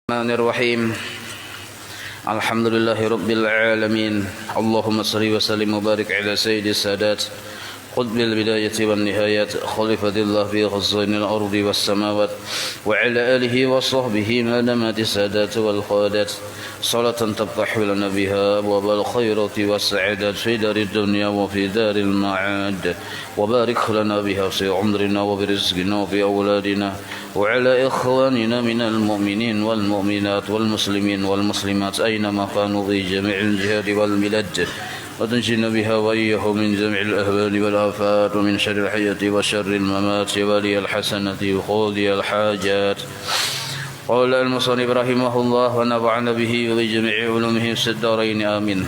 Bismillahirrahmanirrahim. Alhamdulillahi rabbil alamin. Allahumma salli wa sallim wa barik ala sayyidis sadat qutbil bidayati wan nihayat khalifatillah fi khazainil ardi was samawat wa ala alihi wa sahbihi ma damati sadat wal qadat salatan tabtahu lana biha abwabal khairati was sa'adat fi darid dunya wa fi daril ma'ad wa barik lana biha fi umrina wa bi rizqina wa fi awladina وعلى إخواننا من المؤمنين والمؤمنات والمسلمين والمسلمات أينما كانوا في جميع الجهات والبلاد وتنجينا بها وإياهم من جميع الأهوال والآفات ومن شر الحياة وشر الممات ولي الحسنة وقضي الحاجات. قال المصنف رحمه الله ونفعنا به وبجميع علومه في الدارين آمين.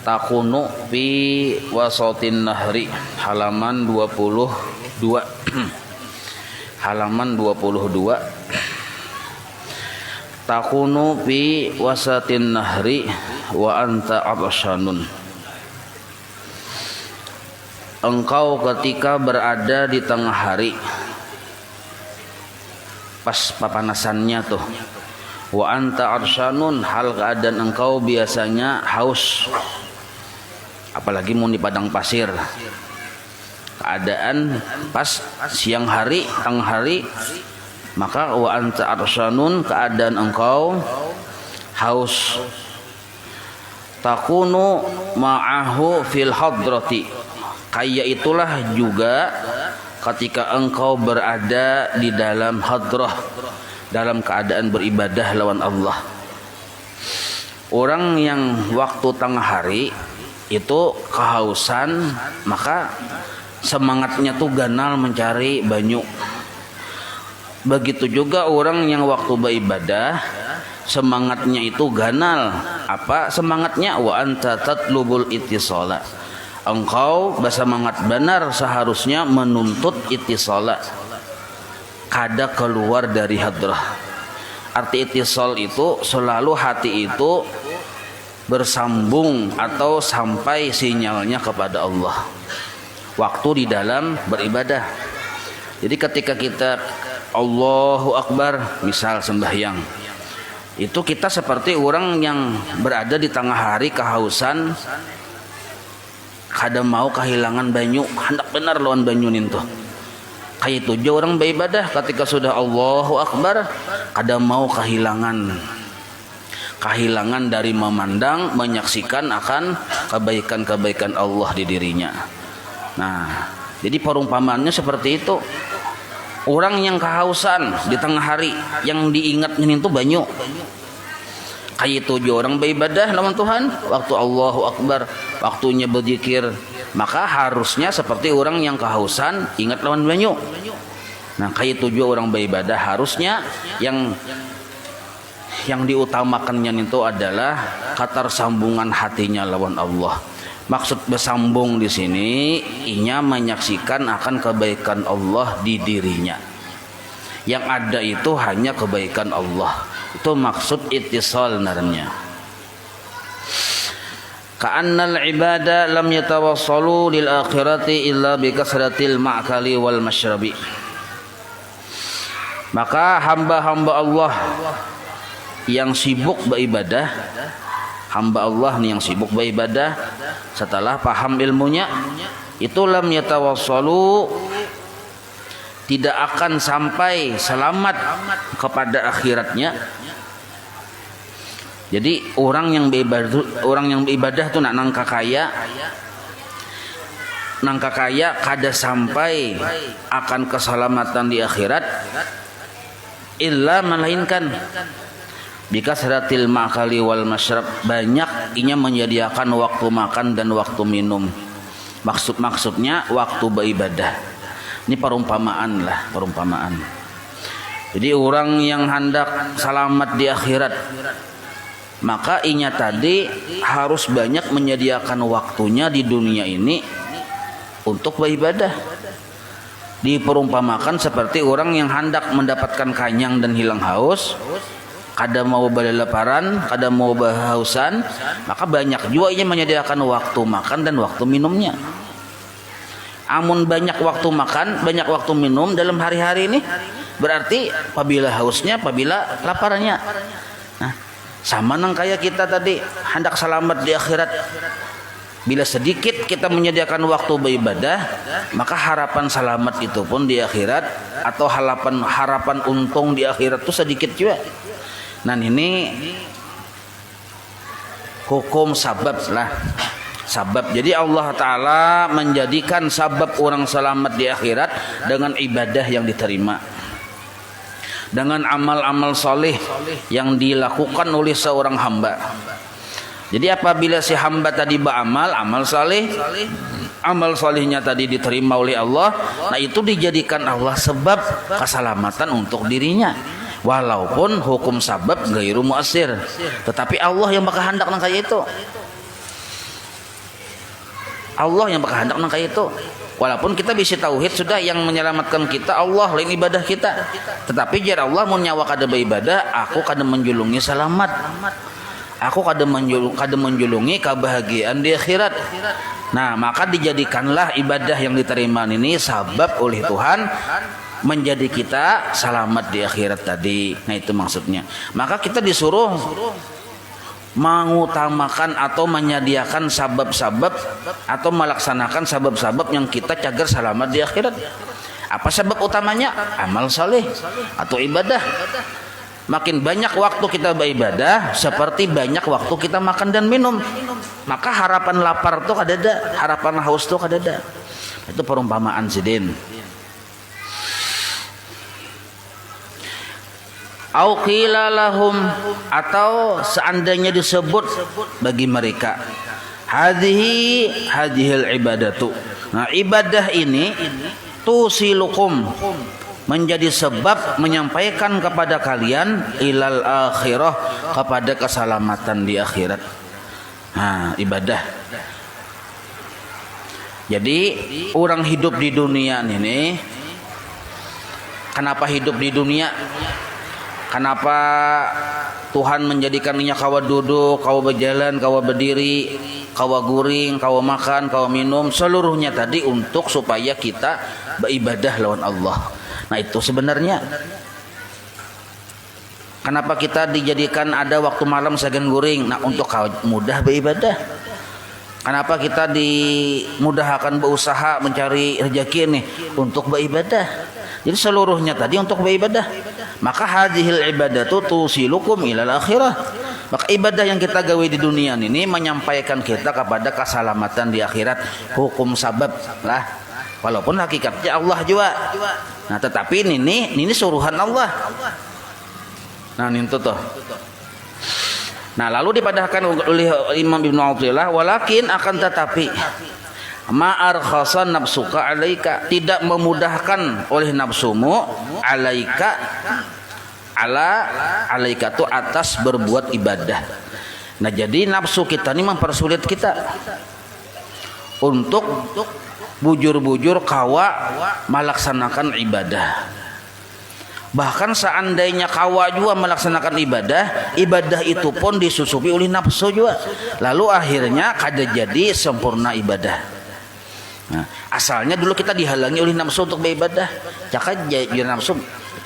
Takunu fi wasatin nahri, halaman 22. Halaman 22. Takunu fi wasatin nahri wa anta abshanun. Engkau ketika berada di tengah hari, pas papanasannya tuh, wa anta abshanun, hal keadaan engkau biasanya haus, apalagi mau di padang pasir. Keadaan pas siang hari, tengah hari, maka wa anta arsanun, keadaan engkau haus. Takunu ma'ahu fil hadrati, kayak itulah juga ketika engkau berada di dalam hadrah, dalam keadaan beribadah lawan Allah. Orang yang waktu tengah hari itu kehausan, maka semangatnya tuh ganal mencari banyu. Begitu juga orang yang waktu beribadah semangatnya itu ganal. Apa semangatnya? Wa anta tatlubul ittisala, engkau bersemangat benar seharusnya menuntut ittisala, kada keluar dari hadrah. Arti ittisal itu selalu hati itu bersambung atau sampai sinyalnya kepada Allah waktu di dalam beribadah. Jadi ketika kita Allahu Akbar, misal sembahyang, itu kita seperti orang yang berada di tengah hari kehausan, kada mau kehilangan banyu, hendak benar lawan banyu nintu. Kayak itu aja orang beribadah, ketika sudah Allahu Akbar, kada mau kehilangan dari memandang, menyaksikan akan kebaikan-kebaikan Allah di dirinya. Nah, jadi perumpamaannya seperti itu. Orang yang kehausan di tengah hari, yang diingatnya itu banyu. Kayak itu juga orang beribadah lawan Tuhan, waktu Allahu Akbar, waktunya berzikir, maka harusnya seperti orang yang kehausan ingat lawan banyu. Nah, kayak itu juga orang beribadah, harusnya yang diutamakannya itu adalah ketersambungan hatinya lawan Allah. Maksud bersambung di sini, inya menyaksikan akan kebaikan Allah di dirinya. Yang ada itu hanya kebaikan Allah. Itu maksud ittisal namanya. Ka'annal ibada lam yatawassalu lil akhirati illa bi kasratil ma'kali wal masyrabi. Maka hamba-hamba Allah yang sibuk beribadah, hamba Allah nih yang sibuk beribadah, setelah paham ilmunya, itu lam yatawassalu, tidak akan sampai selamat kepada akhiratnya. Jadi orang yang beribadah tuh nak nangka kaya kada sampai akan keselamatan di akhirat, illa melainkan bikasratil ma'kali wal masyrab, banyak inya menyediakan waktu makan dan waktu minum. Maksudnya waktu beribadah. Ini perumpamaan. Jadi orang yang hendak selamat di akhirat, maka inya tadi harus banyak menyediakan waktunya di dunia ini untuk beribadah. Diperumpamakan seperti orang yang hendak mendapatkan kanyang dan hilang haus, kada mau berlaparan, kada mau berhausan, maka banyak juga ia menyediakan waktu makan dan waktu minumnya. Amun banyak waktu makan, banyak waktu minum dalam hari-hari ini, Berarti apabila hausnya, apabila laparnya. Nah, sama nang kayak kita tadi hendak selamat di akhirat. Bila sedikit kita menyediakan waktu beribadah, maka harapan selamat itu pun di akhirat atau harapan untung di akhirat itu sedikit juga. Nah, ini hukum sabab lah. Sabab. Jadi Allah Ta'ala menjadikan sabab orang selamat di akhirat dengan ibadah yang diterima, dengan amal-amal saleh yang dilakukan oleh seorang hamba. Jadi apabila si hamba tadi beramal, amal saleh, amal salehnya tadi diterima oleh Allah, nah itu dijadikan Allah sebab keselamatan untuk dirinya. Walaupun hukum sabab gairu muasir, tetapi Allah yang bakal hendak nang kayak itu. Allah yang bakal hendak nang kayak itu. Walaupun kita bisa tauhid sudah, yang menyelamatkan kita Allah lain ibadah kita. Tetapi jar Allah mau nyawa kada beribadah, aku kada menjulungi selamat. Aku kada menjulungi kebahagiaan di akhirat. Nah, maka dijadikanlah ibadah yang diterima ini sabab oleh Tuhan menjadi kita selamat di akhirat tadi. Nah, itu maksudnya. Maka kita disuruh mengutamakan atau menyediakan sabab-sabab atau melaksanakan sabab-sabab yang kita cagar selamat di akhirat. Apa sebab utamanya? Amal saleh atau ibadah. Makin banyak waktu kita beribadah, seperti banyak waktu kita makan dan minum. Maka harapan lapar tuh kada ada, harapan haus tuh kada ada. Itu perumpamaan sidin. Au qila lahum, atau seandainya disebut bagi mereka, hadhil ibadatu. Nah, ibadah ini tusilukum, menjadi sebab menyampaikan kepada kalian ilal akhirah, kepada keselamatan di akhirat. Nah, ibadah. Jadi orang hidup di dunia ini, kenapa hidup di dunia? Kenapa Tuhan menjadikannya kawa duduk, kawa berjalan, kawa berdiri, kawa guring, kawa makan, kawa minum, seluruhnya tadi untuk supaya kita beribadah lawan Allah. Nah, itu sebenarnya kenapa kita dijadikan ada waktu malam segan guring? Nah, untuk mudah beribadah. Kenapa kita dimudahkan berusaha mencari rezeki nih? Untuk beribadah. Jadi seluruhnya tadi untuk beribadah. Maka hadhil ibadatu tusilukum ilal akhirah. Maka ibadah yang kita gawe di dunia ini menyampaikan kita kepada keselamatan di akhirat. Hukum sabab lah. Walaupun hakikatnya Allah juga. Nah, tetapi ini suruhan Allah. Nah, itu tuh. Nah, lalu dipadahkan oleh Imam Ibnu Athaillah, walakin akan tetapi ma'arkhasan nafsuka alaika, tidak memudahkan oleh nafsumu alaika, alaika itu atas berbuat ibadah. Nah, jadi nafsu kita ini mempersulit kita untuk bujur-bujur kawa melaksanakan ibadah. Bahkan seandainya kawa juga melaksanakan ibadah itu pun disusupi oleh nafsu juga. Lalu akhirnya kada jadi sempurna ibadah. Nah, asalnya dulu kita dihalangi oleh nafsu untuk beribadah. Caka jadi nafsu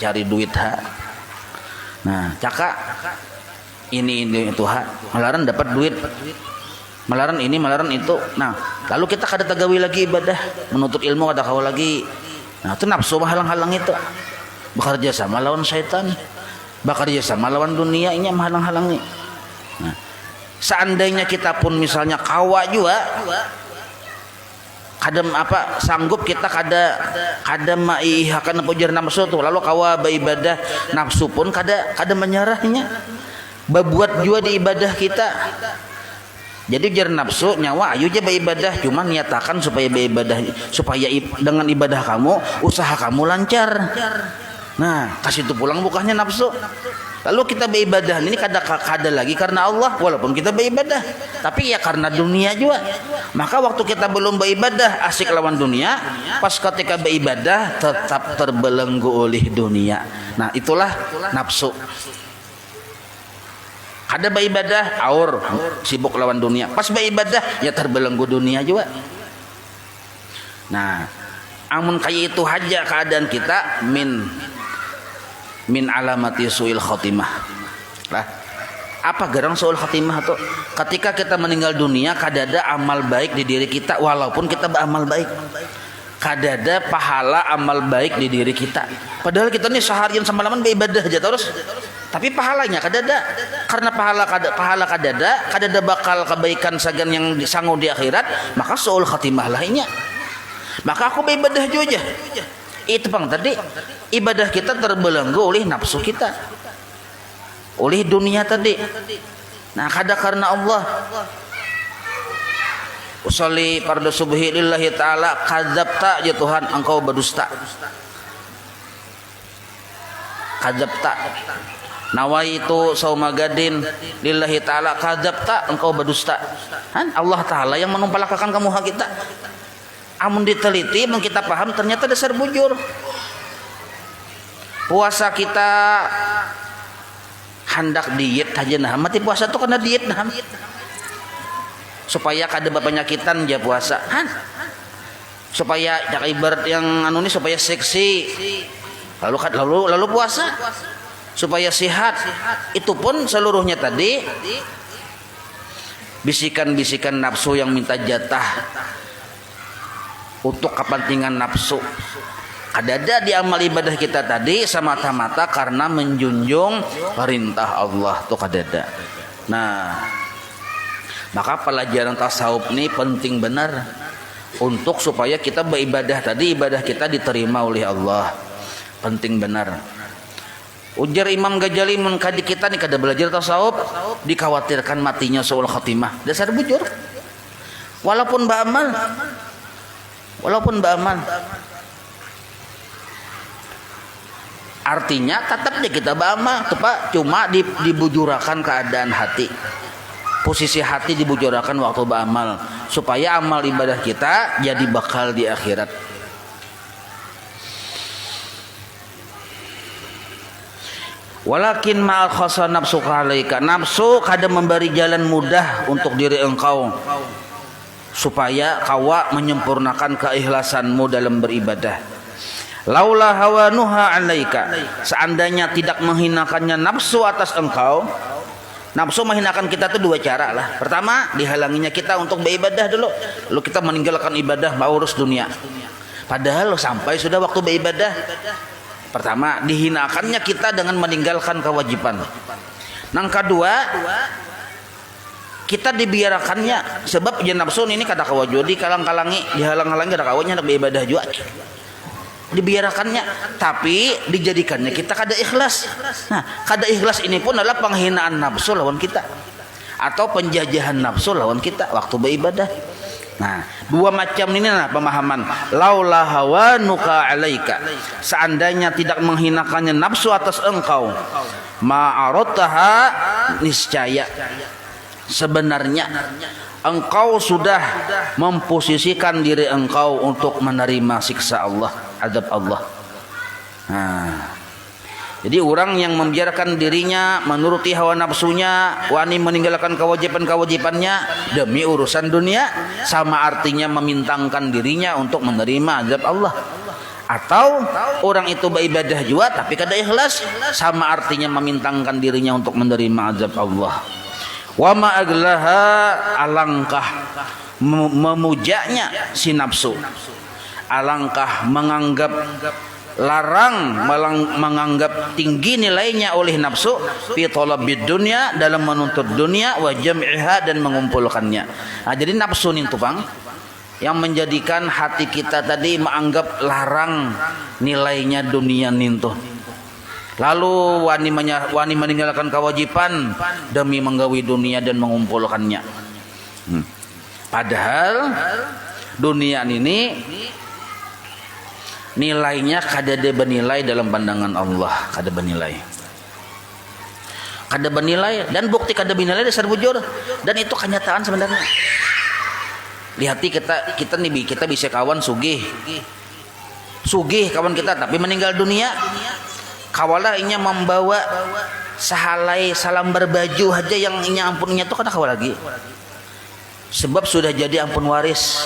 cari duit ha. Nah, caka ini itu ha. Malaran dapat duit. Malaran ini, malaran itu. Nah, lalu kita kada tagawi lagi ibadah, menuntut ilmu kada kawa lagi. Nah, itu nafsu menghalang-halang itu. Bekerja sama lawan syaitan, bekerja sama lawan dunia, ini menghalang-halangi. Nah, seandainya kita pun misalnya kawa juga, kadang apa sanggup kita kada maihakan pujar nafsu tuh, lalu kawa beribadah nafsu pun kada menyerahnya, berbuat juga di ibadah kita. Jadi jar nafsu nyawa ayo aja beribadah, cuma nyatakan supaya beribadah, supaya dengan ibadah kamu usaha kamu lancar. Nah, kasih itu pulang bukannya nafsu. Lalu kita beribadah ini kada lagi karena Allah, walaupun kita beribadah, tapi ya karena dunia juga. Maka waktu kita belum beribadah asik lawan dunia, pas ketika beribadah tetap terbelenggu oleh dunia. Nah, itulah nafsu. Kada beribadah aur sibuk lawan dunia, pas beribadah ya terbelenggu dunia juga. Nah, amun kayak itu aja keadaan kita min alamati su'il khatimah. Lah, apa gerang su'il khatimah tuh? Ketika kita meninggal dunia kadada amal baik di diri kita walaupun kita beramal baik. Kadada pahala amal baik di diri kita. Padahal kita nih seharian semalaman beribadah aja terus. Tapi pahalanya kadada. Karena pahala kadada bakal kebaikan sagan yang disanggup di akhirat, maka su'ul khatimah lahnya. Maka aku beribadah juga. Itu bang tadi ibadah kita terbelenggu oleh nafsu kita, oleh dunia tadi. Nah kada karena Allah usolli fardu subhi lillahi ta'ala kadzabta ya Tuhan engkau berdusta. Kadzabta nawaitu saumagadin lillahi ta'ala kadzabta engkau berdusta. Allah Ta'ala yang menumpalakakan kamu hak kita. Amun diteliti mun kita paham ternyata dasar bujur. Puasa kita hendak diet aja nah mati puasa tuh karena diet nah. Supaya kada penyakitan aja puasa supaya jak ibarat yang anu ini supaya seksi lalu puasa supaya sehat. Itu pun seluruhnya tadi bisikan-bisikan nafsu yang minta jatah untuk kepentingan nafsu. Ada di amal ibadah kita tadi semata-mata karena menjunjung perintah Allah tuh kadada. Nah maka pelajaran tasawuf ini penting benar untuk supaya kita beribadah tadi ibadah kita diterima oleh Allah. Penting benar. Ujar Imam Ghazali mun kadi kita nih kada belajar tasawuf dikhawatirkan matinya su'ul khatimah. Dasar bujur. Walaupun beramal. Artinya tetap deh kita beramal, Pak, cuma dibujurakan keadaan hati. Posisi hati dibujurakan waktu beramal supaya amal ibadah kita jadi bakal di akhirat. Walakin ma'al khasa nafsu kalaika. Nafsu kada memberi jalan mudah untuk diri engkau supaya kawa menyempurnakan keikhlasanmu dalam beribadah. Laula hawanuha alaika. Seandainya tidak menghinakannya nafsu atas engkau. Nafsu menghinakan kita tuh dua cara lah. Pertama, dihalanginya kita untuk beribadah dulu. Lalu kita meninggalkan ibadah mau urus dunia. Padahal sampai sudah waktu beribadah. Pertama, dihinakannya kita dengan meninggalkan kewajiban. Yang kedua, kita dibiarkannya sebab je nafsu ini kada kawajo dikalang-kalangi, dihalang-halangi kada kawanya nak beribadah juga. Dibiarkannya tapi dijadikannya kita kada ikhlas. Nah kada ikhlas ini pun adalah penghinaan nafsu lawan kita atau penjajahan nafsu lawan kita waktu beribadah. Nah dua macam ini nah pemahaman. Laula hawanuka alaika. Seandainya tidak menghinakannya nafsu atas engkau, ma'arotaha niscaya sebenarnya engkau sudah memposisikan diri engkau untuk menerima siksa Allah, azab Allah. Nah, jadi orang yang membiarkan dirinya menuruti hawa nafsunya, wani meninggalkan kewajiban-kewajibannya demi urusan dunia, sama artinya memintangkan dirinya untuk menerima azab Allah. Atau orang itu beribadah juga tapi kada ikhlas, sama artinya memintangkan dirinya untuk menerima azab Allah. Wa ma aglaha alangkah memujanya si nafsu, alangkah menganggap larang, menganggap tinggi nilainya oleh nafsu fi talabid dunya, dalam menuntut dunia, wa jam'iha, dan mengumpulkannya. Nah, jadi nafsu nih tupang yang menjadikan hati kita tadi menganggap larang nilainya dunia nintu. Lalu wani meninggalkan kewajiban demi menggawi dunia dan mengumpulkannya. Padahal dunia ini nilainya kada bernilai dalam pandangan Allah, kada bernilai. Kada bernilai, dan bukti kada bernilai dasar bujur, dan itu kenyataan sebenarnya. Lihati kita nih, kita bisa kawan sugih kawan kita tapi meninggal dunia. Kawalah inya membawa sahalai salam berbaju aja yang inya ampunnya tuh kada kawal lagi. Sebab sudah jadi ampun waris.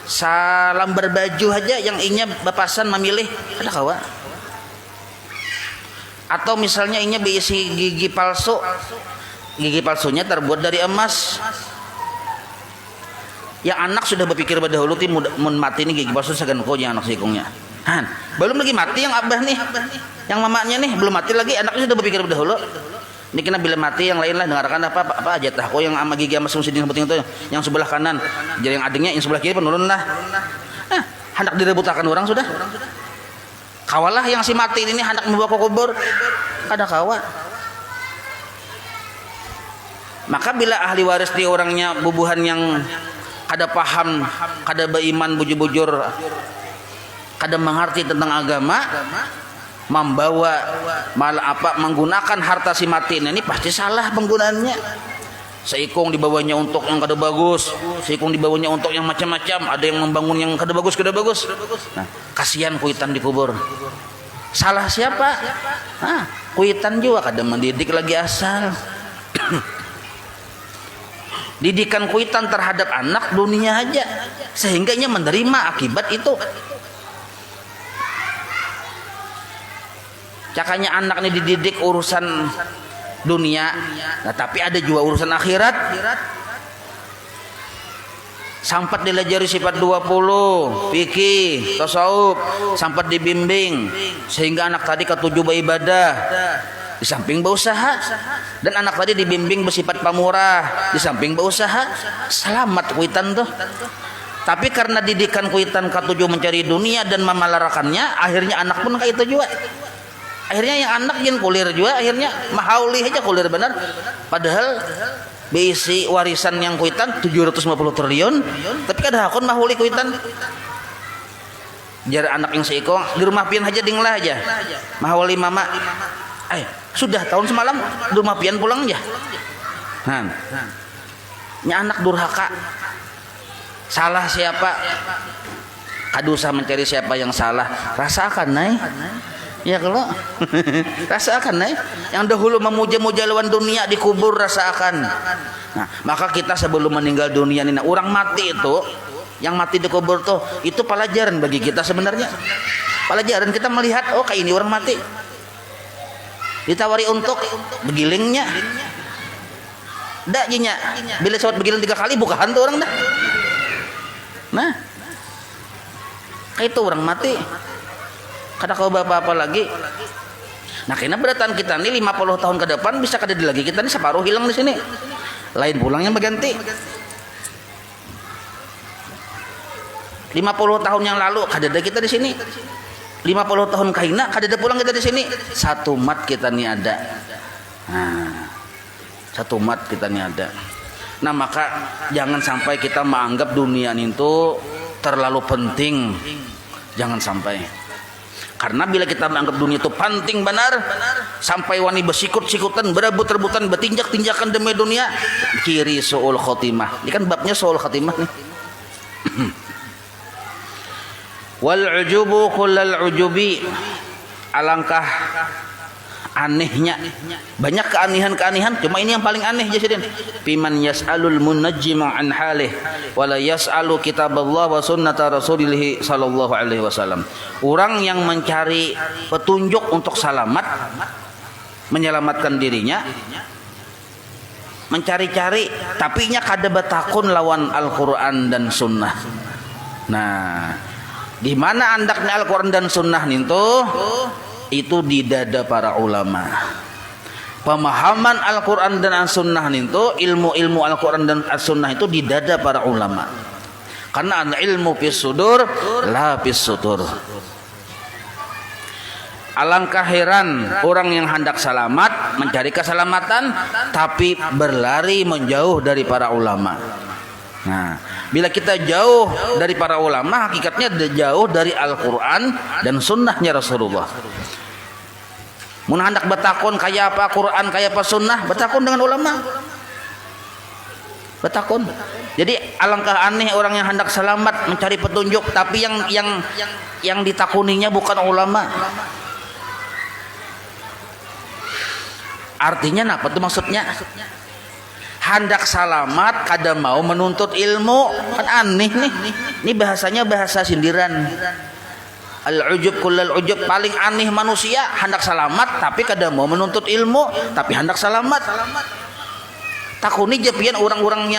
salambar baju aja yang inya bapasan memilih ada kawa. Atau misalnya inya berisi gigi palsu, gigi palsunya terbuat dari emas. Yang anak sudah berpikir berdahulu ti mun mati nih gigi palsu sagan ko yang anak sikungnya. Han, belum lagi mati yang abah nih. Yang mamanya nih belum mati lagi, anaknya sudah berpikir berdahulu. Ini kena bila mati yang lain lah dengarkan apa aja tah ko yang ama gigi ama sumsidin penting itu yang sebelah kanan. Jadi yang adingnya yang sebelah kiri penurun lah. Hendak direbutakan orang sudah. Kawalah yang si mati ini hendak membawa ke kubur. Ada kawa. Maka bila ahli waris di orangnya bubuhan yang kada paham, kada beriman bujur-bujur, kada mengerti tentang agama, membawa malah menggunakan harta si mati ini pasti salah penggunaannya. Seikung dibawanya untuk yang kada bagus, seikung dibawanya untuk yang macam-macam, ada yang membangun yang kada bagus. Nah, kasihan kuitan dikubur. Salah siapa? Kuitan juga kada mendidik lagi asal. Didikan kuitan terhadap anak dunia aja, sehingga ia menerima akibat itu. Cakanya anak ini dididik urusan dunia, nah tapi ada juga urusan akhirat. Sampai dilajari sifat 20, fikih, tasawuf, sampai dibimbing sehingga anak tadi ketujuh beribadah, di samping berusaha, dan anak tadi dibimbing bersifat pamurah, di samping berusaha, selamat kuitan tuh. Tapi karena didikan kuitan ketujuh mencari dunia dan memalarakannya, akhirnya anak pun kayak itu juga. Akhirnya yang anak yang kulir juga, akhirnya mahauli aja kulir benar. Padahal berisi warisan yang kuitan 750 triliun, tapi kada hakun mahauli kuitan. Jar anak yang seikong di rumah pian aja dinglah aja. Mahauli mama. Sudah tahun semalam di rumah pian pulang aja. Nya anak durhaka. Salah siapa? Kadusa mencari siapa yang salah. Rasakan naik. Ya kalau rasakan yang dahulu memuja-muja lawan dunia dikubur rasakan. Nah, maka kita sebelum meninggal dunia ini, orang mati itu, yang mati dikubur tuh, itu pelajaran bagi kita sebenarnya. Pelajaran kita melihat, oh kayak ini orang mati. Ditawari untuk begilingnya. Dak jinya. Bila sobat begiling 3 kali bukan tuh orang dah. Nah. Kayak itu orang mati. Kada kau apa-apa lagi. Nah, kena beratan kita nih 50 tahun ke depan bisa kada lagi kita nih separuh hilang di sini. Lain pulangnya berganti. 50 tahun yang lalu kada ada kita di sini. 50 tahun kaina kada ada pulang kita di sini. Satu mat kita nih ada. Nah, satu mat kita nih ada. Nah, maka jangan sampai kita menganggap dunia itu terlalu penting. Jangan sampai. Karena bila kita menganggap dunia itu penting benar, sampai wani bersikut-sikutan, berebut-rebutan, bertinjak-tinjakan demi dunia, kiri su'ul khotimah. Ini kan babnya su'ul khotimah nih. Wal ujubu kullal ujubi. Alangkah anehnya, banyak keanehan-keanehan, cuma ini yang paling aneh Jasidin. Piman yas'alul munajjima an halih wala yas'alu kitaballah wa sunnata rasulillah sallallahu alaihi wasallam. Orang yang mencari petunjuk untuk selamat, menyelamatkan dirinya, mencari-cari tapi nya kada batakun lawan Al-Qur'an dan sunnah. Nah, di mana andaknya Al-Qur'an dan sunnah itu di dada para ulama. Pemahaman Al-Quran dan As-Sunnah itu, ilmu-ilmu Al-Quran dan As-Sunnah itu di dada para ulama. Karena ilmu fis sudur la fis sutur. Alangkah heran orang yang hendak selamat, mencari keselamatan, tapi berlari menjauh dari para ulama. Nah, bila kita jauh dari para ulama, hakikatnya jauh dari Al-Quran dan Sunnahnya Rasulullah. Mun hendak betakun kayak apa Quran, kayak apa Sunnah, betakun dengan ulama. Betakun. Jadi alangkah aneh orang yang hendak selamat mencari petunjuk, tapi yang ditakuninya bukan ulama. Artinya apa tuh maksudnya? hendak salamat kada mau menuntut ilmu. Kan aneh nih. Ini bahasanya bahasa sindiran. Al-ujub kullal ujub, paling aneh manusia hendak salamat tapi kada mau menuntut ilmu, tapi hendak salamat. Takuni japian orang-orang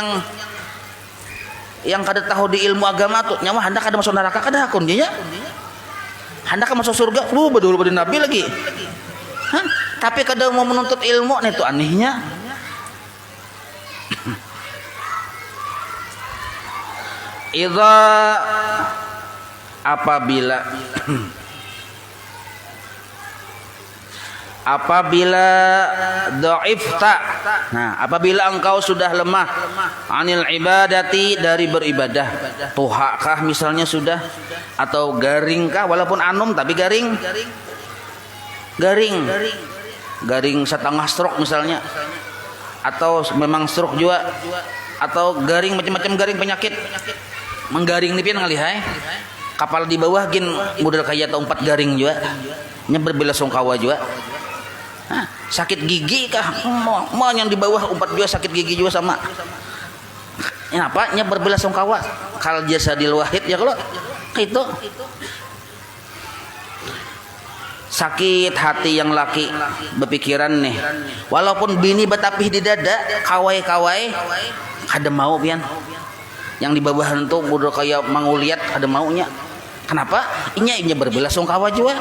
yang kada tahu di ilmu agama tuh nyawa hendak kada masuk neraka kada hakun dia. Hendak masuk surga, betul pada nabi lagi. Hah? Tapi kada mau menuntut ilmu, nih itu anehnya. Idza apabila dhaifta, nah apabila engkau sudah lemah anil ibadati, dari beribadah, tuhakah misalnya sudah, atau garingkah, walaupun anum tapi garing setengah stroke misalnya, atau memang stroke juga, atau garing macam-macam garing penyakit, menggaring nih pian ngalihai kapal di bawah gin model kayak atau 4 garing juga nya berbelasungkawa juga. Hah, sakit gigi kah mau yang di bawah 4 juga sakit gigi juga sama. Kenapa nya berbelasungkawa kal jasadil wahid ya kalau itu. Sakit hati yang laki berpikiran nih, walaupun bini betapih di dada kawai kada mau pian. Yang di bawah itu udah kayak manguliat ada maunya. Kenapa? Inya berbelasungkawa juga.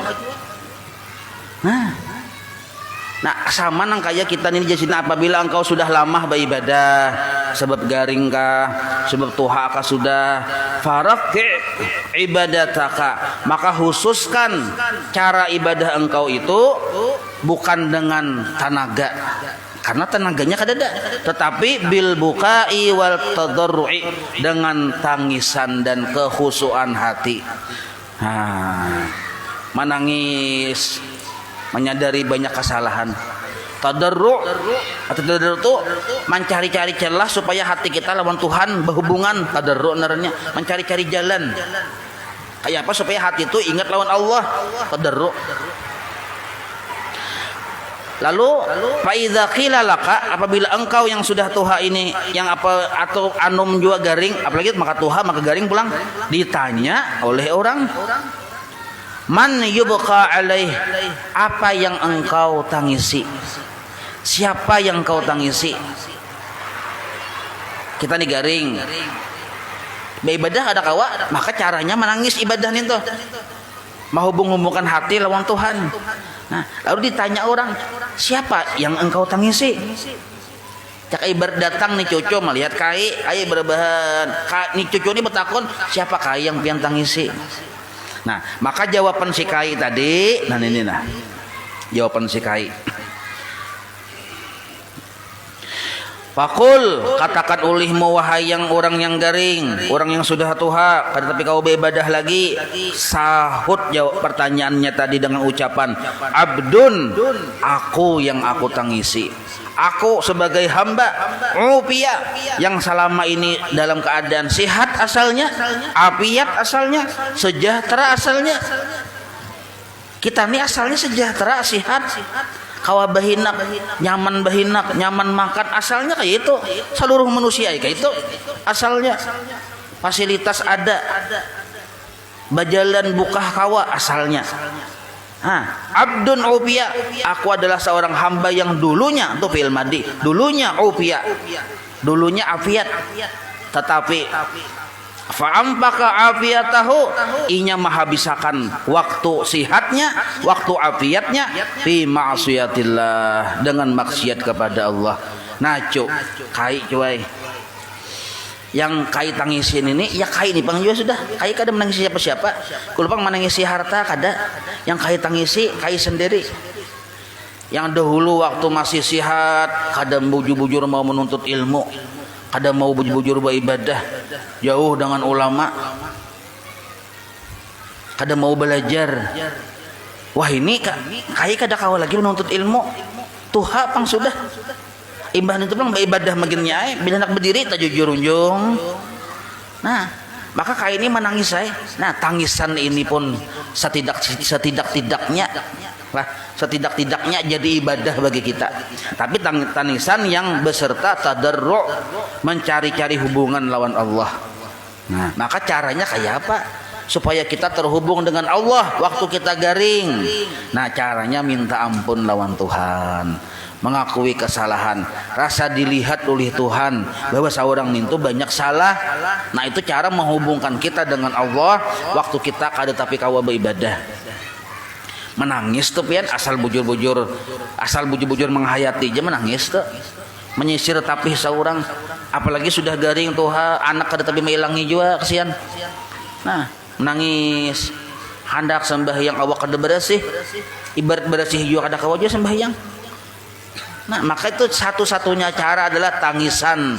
Nah sama nang kayak kita ini jasina, apabila engkau sudah lama beribadah, sebab garing kah, sebab tuha kah sudah, faraqi ibadataka, maka khususkan cara ibadah engkau itu bukan dengan tenaga, karena tenaganya kadada, tetapi bil bukai wal tadarrui, dengan tangisan dan kekhusuan hati. Menangis, menyadari banyak kesalahan. Tadarru atau tadarru itu mencari-cari celah supaya hati kita lawan Tuhan berhubungan. Tadarru naranya mencari-cari jalan. Kayak apa supaya hati itu ingat lawan Allah. Tadarru. Lalu faidza qila laka, apabila engkau yang sudah tuha ini yang apa atau anum juga garing, apalagi maka tuha maka garing pulang, ditanya oleh orang, man yubqa alaih, apa yang engkau tangisi, siapa yang engkau tangisi. Kita nih garing beribadah ada kawa, maka caranya menangis ibadah itu menghubung-hubungkan hati lawan Tuhan. Nah, lalu ditanya orang, siapa yang engkau tangisi? Cak ibarat datang nih cucu melihat kai, ayo berbahan. Nih cucu ini bertakon, siapa kai yang pian tangisi? Nah, maka jawaban si kai tadi, nah ini nah. Jawaban si kai. Fakul, katakan ulihmu wahai yang orang yang garing, orang yang sudah tuha, tetapi kau beribadah lagi. Sahut jawab pertanyaannya tadi dengan ucapan abdun, aku yang aku tangisi. Aku sebagai hamba upia yang selama ini dalam keadaan sehat asalnya, afiat asalnya, sejahtera asalnya. Kita ini asalnya sejahtera, sehat, kawa bahinak, nyaman bahinak, nyaman makan, asalnya kayak itu. Seluruh manusia kayak itu asalnya. Fasilitas ada, bajalan buka kawa asalnya. Abdun upia, aku adalah seorang hamba yang dulunya itu fi'il madi, dulunya upia, dulunya afiat, tetapi fa'ampaka afiyatahu, inya menghabiskan waktu sihatnya, waktu afiatnya fi ma'siyatillah, dengan maksiat kepada Allah. Nah cuk, kai cuy, yang kai tangisin ini ya kai nih pang juga sudah, kai kada menangisi siapa-siapa, kulupang menangisi harta kada, yang kai tangisi kai sendiri. Yang dahulu waktu masih sihat kada bujur-bujur mau menuntut ilmu, kada mau bujur-bujur beribadah, jauh dengan ulama, kada mau belajar. Wah ini kai kada kau lagi menuntut ilmu, tuha pang sudah. Imbah itu pang beribadah maginnya, bila nak berdiri tak jujur unjung. Nah, maka kai ini menangis saya. Nah, tangisan ini pun setidak-tidaknya lah, setidak-tidaknya jadi ibadah bagi kita. Tapi tangisan yang beserta tadarru', mencari-cari hubungan lawan Allah. Nah, maka caranya kayak apa supaya kita terhubung dengan Allah waktu kita garing? Nah, caranya minta ampun lawan Tuhan, mengakui kesalahan, rasa dilihat oleh Tuhan bahwa seorang itu banyak salah. Nah, itu cara menghubungkan kita dengan Allah waktu kita kada tapi kawa beribadah. Menangis tuh pian asal bujur-bujur menghayati aja menangis tuh, menyisir tapi seorang, apalagi sudah garing tuh anak kada tapi mailangi juga kesian. Nah, menangis hendak sembahyang awak kada bersih, ibarat bersih juga kada kawa aja sembahyang. Nah, maka itu satu-satunya cara adalah tangisan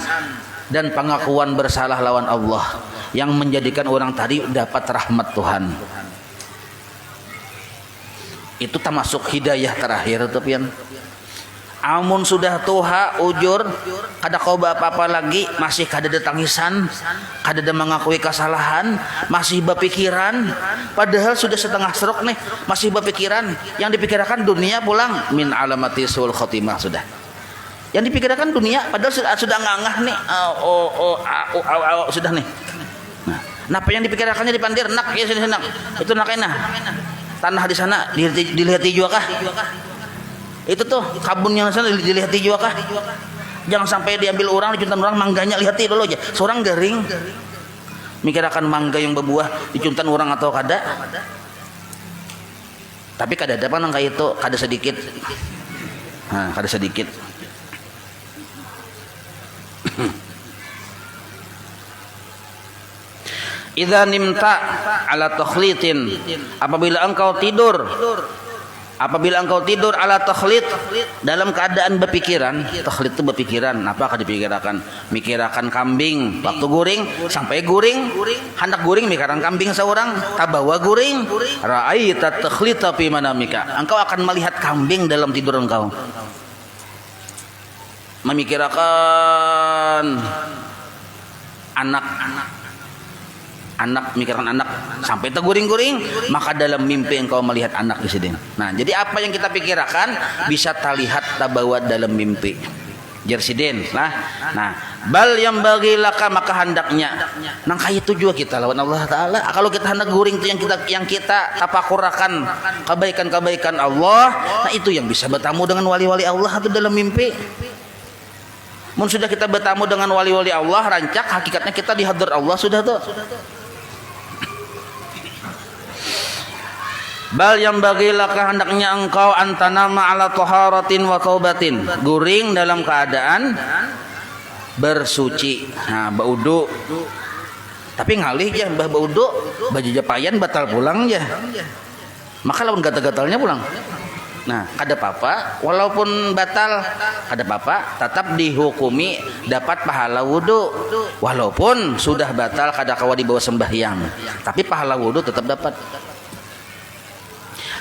dan pengakuan bersalah lawan Allah yang menjadikan orang tadi dapat rahmat Tuhan. Itu termasuk hidayah terakhir tuh pian. Amun sudah tuha ujur kada kau apa-apa lagi, masih kada ada tangisan, kada ada mengakui kesalahan, masih berpikiran, padahal sudah setengah serok nih, masih berpikiran, yang dipikirkan dunia pulang, min alamati sul khotimah sudah. Yang dipikirkan dunia padahal sudah ngangah nih, sudah nih. Nah, apa yang dipikirkannya dipandir nak ya sini nak. Itu nak enak. Tanah di sana dilihati juga kah? Itu tuh kabun yang sana dilihati juga kah? Jangan sampai diambil orang, dicuntan orang, mangganya lihati dulu aja. Seorang garing mikirakan mangga yang berbuah dicuntan orang atau kada. Tapi kada ada panang kayak itu, kada sedikit. Nah, kada sedikit. Idza nimta ala takhlitin, apabila engkau tidur ala takhlit, dalam keadaan berpikiran. Takhlit itu berpikiran, apa akan dipikirkan? Mikirakan kambing waktu guring, sampai guring hendak guring mikirkan kambing seorang, tabawa guring, ra'aita takhlita fi manamika, engkau akan melihat kambing dalam tidur engkau. Memikirkan anak mikirkan anak sampai terguring-guring, maka dalam mimpi engkau melihat anak di sini. Nah, jadi apa yang kita pikirkan bisa terlihat tabawa dalam mimpi. Jersidin lah. Nah, bal yang bagi laka, maka hendaknya nang kayak itu juga kita lawan Allah Taala. Kalau kita hendak guring itu yang kita tapakurakan kebaikan-kebaikan Allah, nah itu yang bisa bertemu dengan wali-wali Allah itu dalam mimpi. Mun sudah kita bertemu dengan wali-wali Allah, rancak hakikatnya kita di hadrat Allah sudah tuh. Bal yang bagilah kehendaknya engkau antanama ala taharatin wa taubatin, guring dalam keadaan bersuci. Nah, baudu. Tapi ngalih ya mbah baudu, baju japayan batal pulang ya. Maka lawan gatal-gatalnya pulang. Nah, kada apa-apa, walaupun batal, kada apa-apa, tetap dihukumi dapat pahala wudu. Walaupun sudah batal kada kawa dibawa sembahyang, tapi pahala wudu tetap dapat.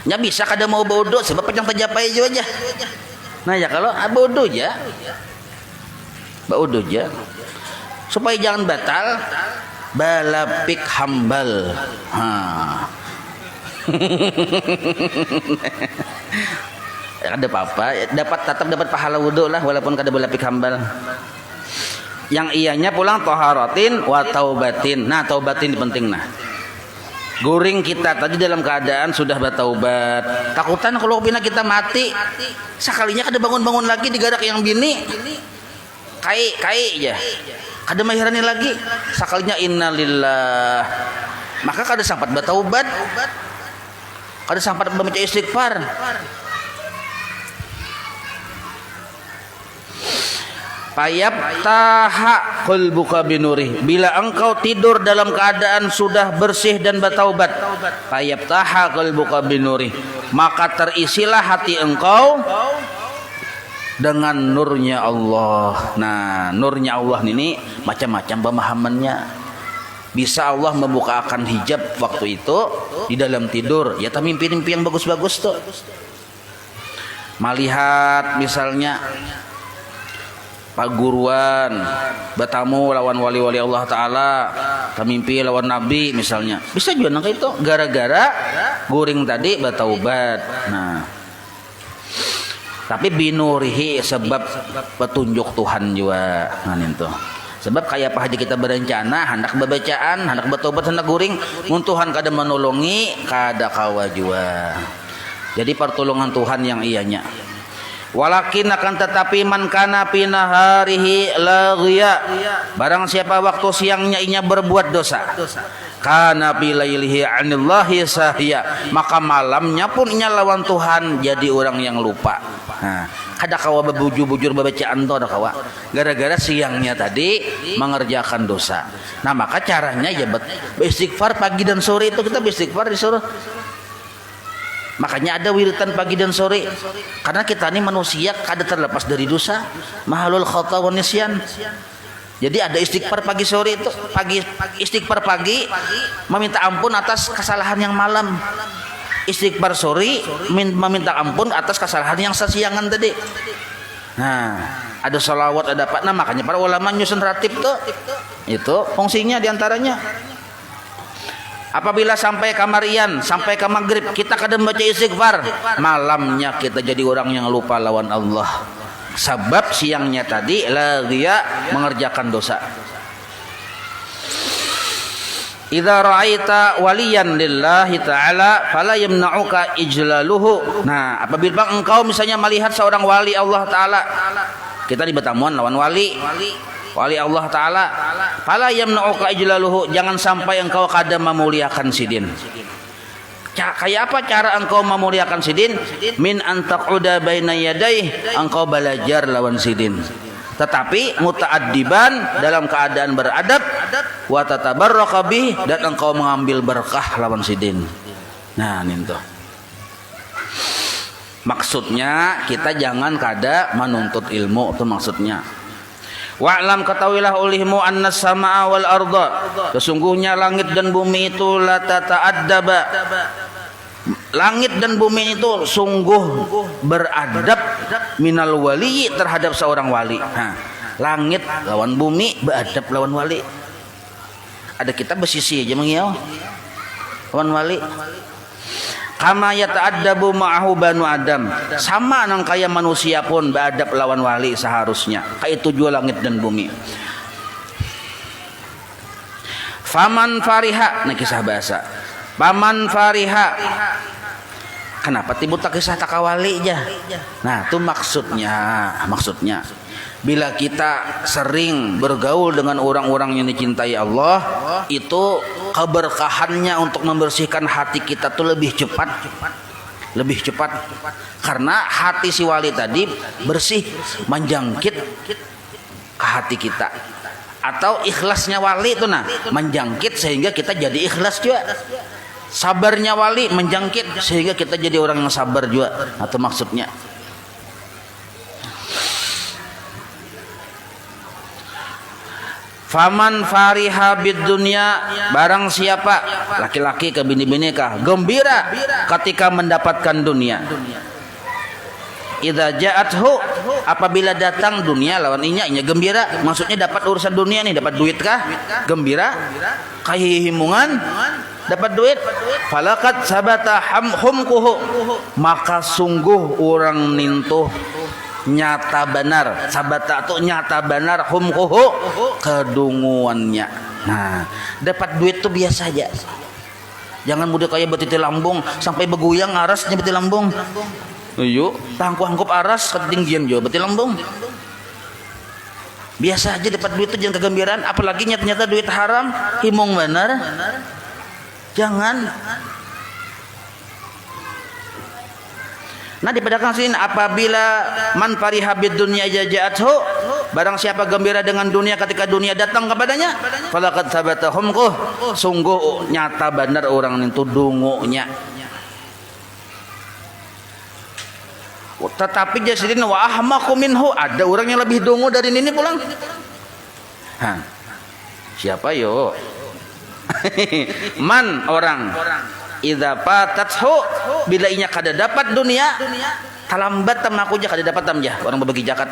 Nya bisa kada mau wudu sebab panjang terjapai aja. Nah, ya kalau wudu aja. Wudu aja. Supaya jangan batal, balapik hambal. Ada apa-apa, tetap dapat pahala wudu lah walaupun kada balapik hambal. Yang ianya pulang taharatin wa taubatin. Nah, taubatin ini penting nah. Guring kita tadi dalam keadaan sudah bertaubat. Takutan kalau bina kita mati, sekalinya kada bangun-bangun lagi digarak yang bini. Kai aja. Kada mahirani lagi. Sekalinya innalillah. Maka kada sempat bertaubat. Kada sempat membaca istighfar. Payab taha qalbuka binuri, bila engkau tidur dalam keadaan sudah bersih dan bertaubat, payab taha qalbuka binuri, maka terisilah hati engkau dengan nurnya Allah. Nah, nurnya Allah ini macam-macam pemahamannya. Bisa Allah membukakan hijab waktu itu di dalam tidur, ya mimpi-mimpi yang bagus-bagus tuh. Melihat misalnya paguruan bertamu lawan wali-wali Allah Ta'ala, mimpi lawan Nabi misalnya, bisa juga nang itu gara-gara guring tadi bertaubat. Nah, tapi binurihi sebab petunjuk Tuhan juga itu. Sebab kayak apa haji kita berencana hendak bebacaan, hendak bertobat, hendak guring mun Tuhan kada menolongi kada kawa juga. Jadi pertolongan Tuhan yang ianya. Walakin akan tetapi man kana fi naharihi laghiya, barang siapa waktu siangnya inya berbuat dosa, kana fi lailihi anillahi sahiya, maka malamnya pun inya lawan Tuhan jadi orang yang lupa. Nah, kada kawa bebujur-bujur babacaan to ada kawa gara-gara siangnya tadi mengerjakan dosa. Nah maka caranya ya beristighfar pagi dan sore, itu kita beristighfar disuruh. Makanya ada wiritan pagi dan sore, karena kita ini manusia kada terlepas dari dosa, mahalul khata wa nisyan. Jadi ada istighfar pagi sore, itu istighfar pagi meminta ampun atas kesalahan yang malam, istighfar sore meminta ampun atas kesalahan yang sesiangan tadi. Nah ada salawat, ada apa. Nah makanya para ulama nyusun ratib tuh, itu fungsinya diantaranya. Apabila sampai kamarian, sampai ke maghrib kita kadang baca istighfar, malamnya kita jadi orang yang lupa lawan Allah. Sebab siangnya tadi laghiya mengerjakan dosa. Idza ra'aita waliyan lillahi ta'ala fala yamna'uka ijlaluhu. Nah, apabila engkau misalnya melihat seorang wali Allah Ta'ala, kita di Betamuan lawan wali Allah Ta'ala, fala yamna'uka ijlaluhu, jangan sampai engkau kada memuliakan sidin. Kayak apa cara engkau memuliakan sidin? Min antaquda baina yadaih, engkau belajar lawan sidin, tetapi muta'addiban, dalam keadaan beradab, wa tatabarraka bih, dan engkau mengambil berkah lawan sidin. Nah itu maksudnya, kita jangan kada menuntut ilmu, itu maksudnya. Wa'lam, ketahuilah olehmu annas sama'a wal arda, sesungguhnya langit dan bumi itu la tata'addaba, langit dan bumi itu sungguh beradab minal wali, terhadap seorang wali. Nah, langit lawan bumi beradab lawan wali. Ada kita bersisi aja mengiau lawan wali. Kama yata'addabu ma'ahu banu Adam, sama nang kaya manusia pun beradab lawan wali seharusnya. Kayak itu juga langit dan bumi. Faman fariha, nah kisah bahasa. Paman fariha, kenapa timbul tak kisah takawali aja? Nah itu maksudnya bila kita sering bergaul dengan orang-orang yang dicintai Allah, itu keberkahannya untuk membersihkan hati kita tuh lebih cepat, karena hati si wali tadi bersih, menjangkit ke hati kita. Atau ikhlasnya wali itu menjangkit sehingga kita jadi ikhlas juga. Sabarnya wali menjangkit sehingga kita jadi orang yang sabar juga. Atau maksudnya faman fariha bid dunya, barang siapa laki-laki ke bini-bini kah gembira ketika mendapatkan dunia. Idza ja'athu, apabila datang dunia lawan inya gembira, maksudnya dapat urusan dunia nih, dapat duit kah gembira, kahihimungan dapat duit, falakat sabata humkuhu, maka sungguh orang nintuh nyata benar, sabata tuh nyata benar, humkuhu kedunguannya. Nah dapat duit tuh biasa aja, jangan mudah kayak betiti lambung sampai beguyang arasnya beti lambung. Yuk tangkup aras ketinggian juga beti lambung. Biasa aja dapat duit tuh jangan kegembiraan, apalagi nyata duit haram, himung benar. Jangan. Nah dipedakan sini, apabila man fariha bid dunya ja'athu, barang siapa gembira dengan dunia ketika dunia datang kepadanya, falaqad sabatahum, sungguh nyata benar orang itu dungunya. Tetapi jasidin wa ahmaqu minhu, ada orang yang lebih dungu dari ini pulang. Siapa yo? Man orang idza fatathu, bila inya kada dapat dunia, talambat tamaku ja kada dapat tamja, orang berbagi zakat.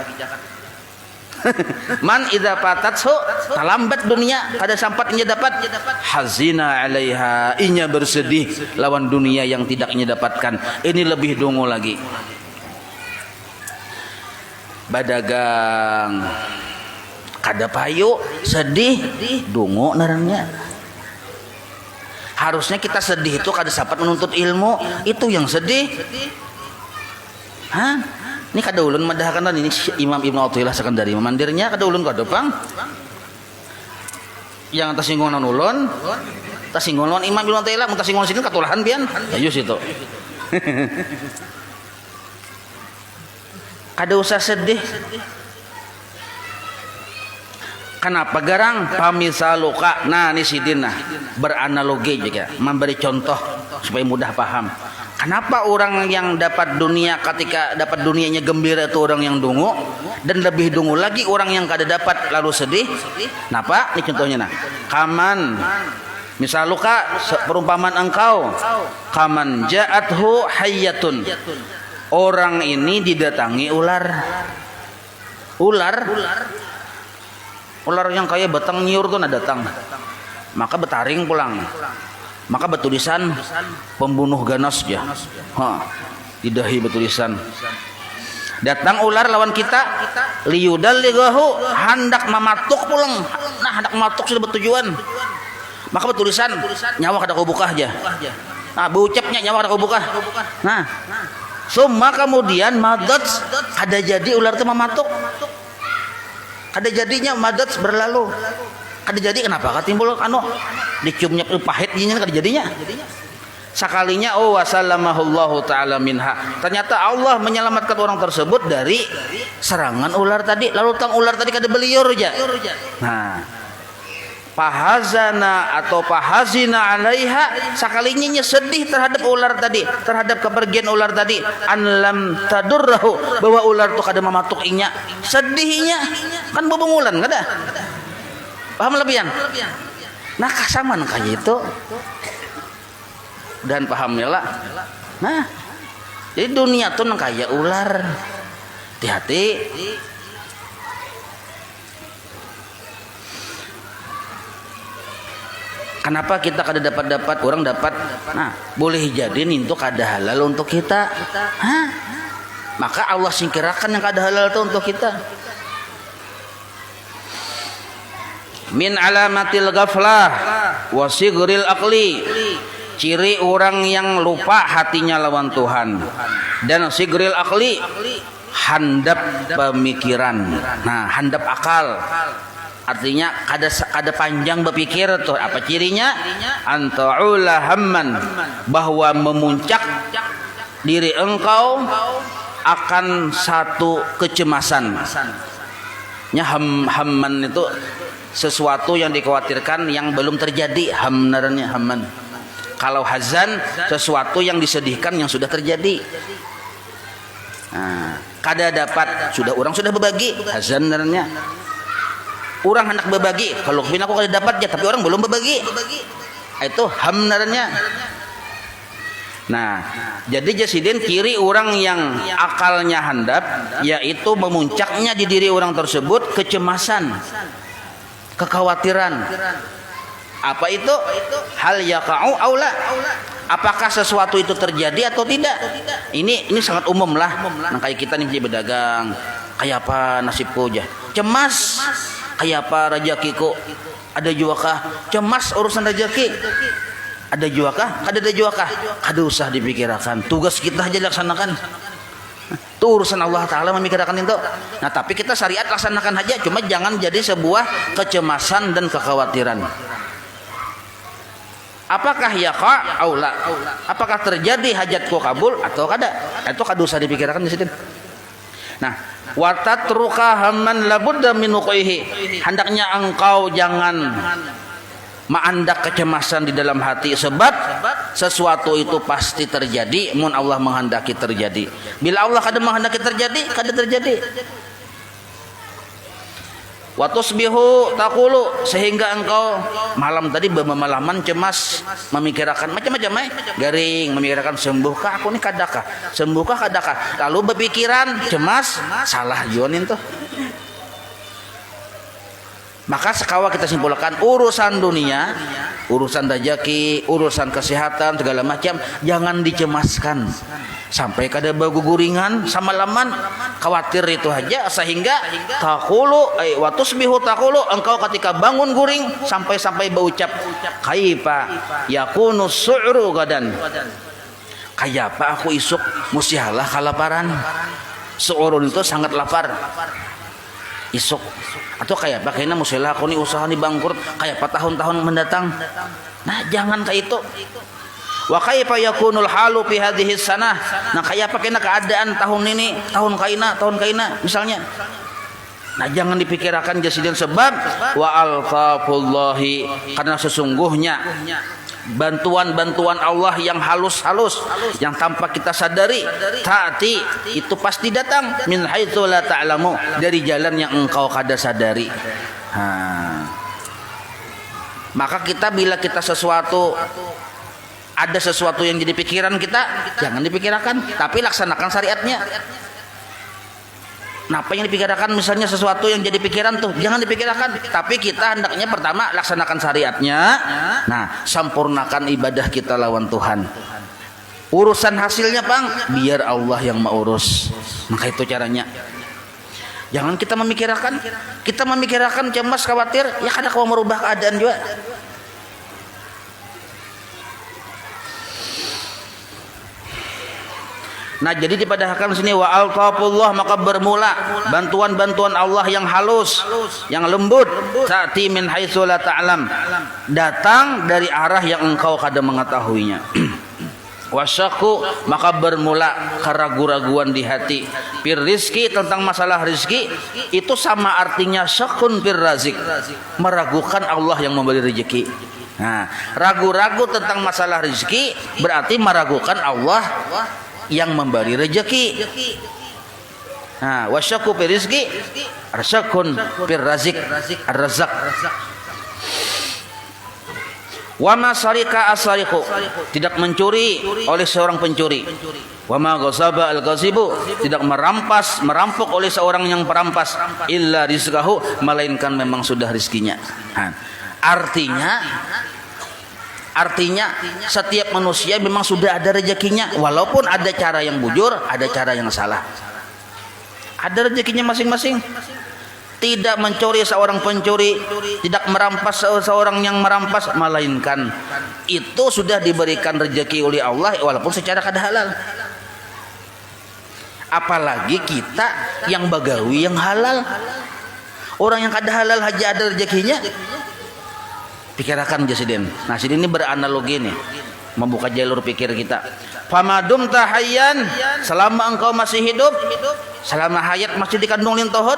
Man idza fatathu, talambat dunia kada sampat inya dapat, hazina alaiha, inya bersedih lawan dunia yang tidak inya dapatkan. Ini lebih dungu lagi. badagang kada payu sedih dungu narangnya. Harusnya kita sedih itu kada sapat menuntut ilmu, itu yang sedih. Hah? Ini kada ulun madahkan ini Imam Ibnu Athaillah sekandari memandirnya kada ulun kada pang. Yang tersinggung non ulun, tersinggung non Imam Ibnu Athaillah, mun tersinggung sini katulahan pian. Ayo situ. Kada usah sedih. Kenapa garang pamisaluka? Nah ini sidin nah beranalogi juga, memberi contoh supaya mudah paham. Kenapa orang yang dapat dunia ketika dapat dunianya gembira itu orang yang dungu, dan lebih dungu lagi orang yang kada dapat lalu sedih? Kenapa? Ini contohnya nah. Kaman misaluka perumpamaan engkau, kaman ja'athu hayyatun. Orang ini didatangi ular. Ular yang kayak batang nyiur tuh datang, maka betaring pulang, maka betulisan pembunuh ganas ya, di dahi betulisan. Datang ular lawan kita, liyudal ligahu, hendak mematuk pulang, nah hendak mematuk sudah bertujuan, maka betulisan nyawa kada kau buka aja, nah bucapnya nyawa kada kau buka, nah, summa kemudian madat ada jadi ular itu mematuk. Kada jadinya madat berlalu. Kada jadi kenapa? Katimbul diciumnya pahit jinya kada jadinya. Sakalinya wasallamahullahu taala minha. Ternyata Allah menyelamatkan orang tersebut dari serangan ular tadi. Lalu tang ular tadi kada beliur aja. Nah, pahazana atau pahazina alaiha, sakalinya sedih terhadap ular tadi, terhadap kepergian ular tadi, anlam tadurrahu, bahwa ular itu kada mematuk inya, sedihnya kan bebungulan kada paham lebihan. Nah kasaman kayak itu dan pahamnya lah. Nah jadi dunia tuh nang kayak ular, hati-hati. Kenapa kita kada dapat orang dapat? Nah, boleh jadi itu kada halal untuk kita. Hah? Maka Allah singkirakan yang kada halal itu untuk kita. Min alamatil ghaflah wa sigril aqli. Ciri orang yang lupa hatinya lawan Tuhan. Dan sigril aqli, handap pemikiran. Nah, handap akal. Artinya kada panjang berpikir tuh. Apa cirinya? Anta'ula hamman, bahwa memuncak diri engkau akan satu kecemasan. Hamman itu sesuatu yang dikhawatirkan yang belum terjadi. Hamnarannya hamman. Kalau hazan sesuatu yang disedihkan yang sudah terjadi. Nah, kada dapat orang sudah berbagi. Hazan narannya. Orang hendak berbagi, kalau kepin aku kada dapat ya, tapi orang belum berbagi. Itu hamnarannya. Nah, jadi jasidin ciri orang yang akalnya handap, yaitu memuncaknya di diri orang tersebut kecemasan, kekhawatiran. Apa itu? Hal yaqa'u aula. Apakah sesuatu itu terjadi atau tidak? Ini sangat umum lah. Nah, kayak kita nih berdagang, kayak apa nasibku aja, cemas. Kayak apa rezekiku, ada juakah? Cemas urusan rezeki, ada juakah? Kada ada juakah? Kada usah dipikirkan, tugas kita aja laksanakan. Itu urusan Allah Ta'ala memikirkan itu. Nah tapi kita syariat laksanakan aja, cuma jangan jadi sebuah kecemasan dan kekhawatiran. Apakah yaqa aula? Apakah terjadi hajatku kabul atau kada? Itu kada usah dipikirkan di situ. Nah, watatruka hamman labudda min wuqihi. Hendaknya engkau jangan mengandak kecemasan di dalam hati, sebab sesuatu itu pasti terjadi mun Allah menghendaki terjadi. Bila Allah kada menghendaki terjadi, kada terjadi. Wa tusbihu taqulu, sehingga engkau malam tadi bermalaman cemas memikirkan macam-macam garing, memikirkan sembuhkah aku ni kadakah, sembuhkah kadakah, lalu berpikiran cemas salah jonin tuh. Maka sekawa kita simpulkan urusan dunia urusan rezeki, urusan kesehatan segala macam jangan dicemaskan sampai kada baguguringan sama laman, khawatir itu aja sehingga taqulu wa tusbihu taqulu, engkau ketika bangun guring sampai berucap kaifa yakunu su'ru gadan, kayak apa aku isuk musialah kalaparan. Su'urun itu sangat lapar isuk, atau kayak apa kayaknya musialah aku nih usaha nih bangkrut, kayak apa tahun-tahun mendatang. Nah jangan kayak itu. Wa kaifa yakunul halu fi hadhihi sanah, nah kayak apa kayaknya keadaan tahun ini, tahun kaina misalnya. Nah jangan dipikirkan jasidin, sebab wa alfaqullahi, karena sesungguhnya bantuan Allah yang halus-halus yang tanpa kita sadari, ta'ti itu pasti datang min haitsu la ta'lamu, dari jalan yang engkau kada sadari. Maka kita bila kita ada sesuatu yang jadi pikiran kita, jangan dipikirkan, tapi laksanakan syariatnya. Nah, apa yang dipikirkan, misalnya sesuatu yang jadi pikiran tuh jangan dipikirkan, tapi kita hendaknya pertama laksanakan syariatnya. Nah, sempurnakan ibadah kita lawan Tuhan. Urusan hasilnya Bang, biar Allah yang mengurus. Maka itu caranya. Jangan kita memikirkan cemas khawatir, ya kada kau merubah keadaan juga. Nah jadi dipadahkan sini wa altafullah, maka bermula bantuan-bantuan Allah yang halus, yang lembut, ta'ti min haitsu la ta'lam, datang dari arah yang engkau kada mengetahuinya. Wasyaku, maka bermula keraguan-raguan di hati. Fir rizki, tentang masalah rizki, itu sama artinya syakun fir razik, meragukan Allah yang memberi rezeki. Nah, ragu-ragu tentang masalah rizki berarti meragukan Allah yang memberi rezeki. Nah, wasyaku fir rizki, syakun fir razik, ar-razak. Wa ma sarika as-sariqu, tidak mencuri oleh seorang pencuri. Wa ma ghasaba al-ghasibu, tidak merampok oleh seorang yang perampas. Illa rizqahu, melainkan memang sudah rizkinya. Nah, artinya setiap manusia memang sudah ada rezekinya, walaupun ada cara yang bujur, ada cara yang salah. Ada rezekinya masing-masing. Tidak mencuri seorang pencuri, tidak merampas seorang yang merampas, melainkan itu sudah diberikan rezeki oleh Allah walaupun secara kada halal. Apalagi kita yang bagawi yang halal. Orang yang kada halal aja ada rezekinya. Pikirkan Jasiden. Nah, sini ini beranalogi nih, membuka jalur pikir kita. Famadum tahayyan, selama engkau masih hidup, selama hayat masih dikandung lintohot,